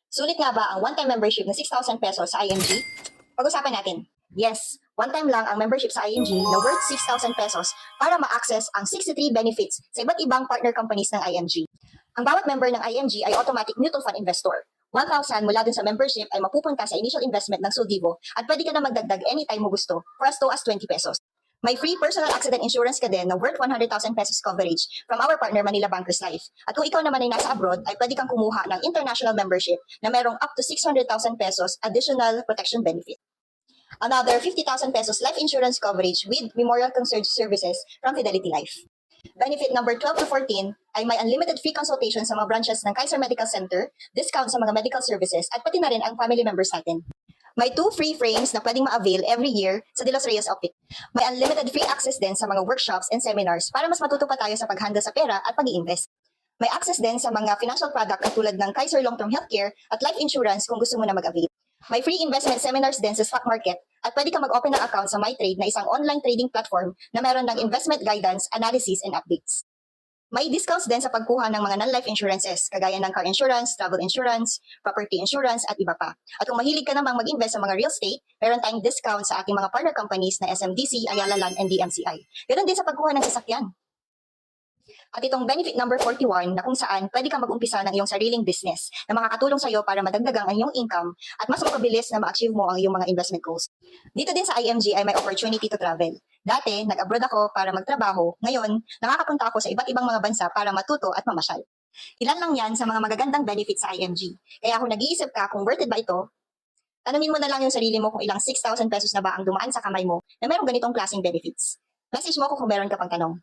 Sulit nga ba ang one-time membership na 6,000 pesos sa IMG? Pag-usapan natin. Yes, one-time lang ang membership sa IMG na worth 6,000 pesos para ma-access ang 63 benefits sa iba't ibang partner companies ng IMG. Ang bawat member ng IMG ay automatic mutual fund investor. 1,000 mula dun sa membership ay mapupunta sa initial investment ng Soldivo at pwede ka na magdagdag anytime mo gusto for as low as 20 pesos. May free personal accident insurance ka din na worth 100,000 pesos coverage from our partner Manila Bankers Life. At kung ikaw naman ay nasa abroad, ay pwede kang kumuha ng international membership na merong up to 600,000 pesos additional protection benefit. Another 50,000 pesos life insurance coverage with Memorial Concierge Services from Fidelity Life. Benefit number 12 to 14 ay may unlimited free consultation sa mga branches ng Kaiser Medical Center, discount sa mga medical services, at pati na rin ang family members natin. May 2 free frames na pwedeng ma-avail every year sa De Los Reyes Optic. May unlimited free access din sa mga workshops and seminars para mas matuto pa tayo sa paghandle sa pera at pag-i-invest. May access din sa mga financial product na tulad ng Kaiser Long-Term Healthcare at Life Insurance kung gusto mo na mag-avail. May free investment seminars din sa stock market at pwede kang mag-open ng account sa MyTrade na isang online trading platform na meron ng investment guidance, analysis, and updates. May discounts din sa pagkuha ng mga non-life insurances, kagaya ng car insurance, travel insurance, property insurance, at iba pa. At kung mahilig ka namang mag-invest sa mga real estate, meron tayong discount sa ating mga partner companies na SMDC, Ayala Land, and DMCI. Ganon din sa pagkuha ng sasakyan. At itong benefit number 41 na kung saan pwede kang mag-umpisa ng iyong sariling business na makakatulong sa iyo para madagdagan ang iyong income at mas makabilis na ma-achieve mo ang iyong mga investment goals. Dito din sa IMG ay may opportunity to travel. Dati, nag-abroad ako para magtrabaho. Ngayon, nakakapunta ako sa iba't ibang mga bansa para matuto at mamasyal. Ilan lang yan sa mga magagandang benefits sa IMG. Kaya kung nag-iisip ka kung worth it ba ito, tanungin mo na lang yung sarili mo kung ilang 6,000 pesos na ba ang dumaan sa kamay mo na merong ganitong klaseng benefits. Message mo ako kung meron ka pang tanong.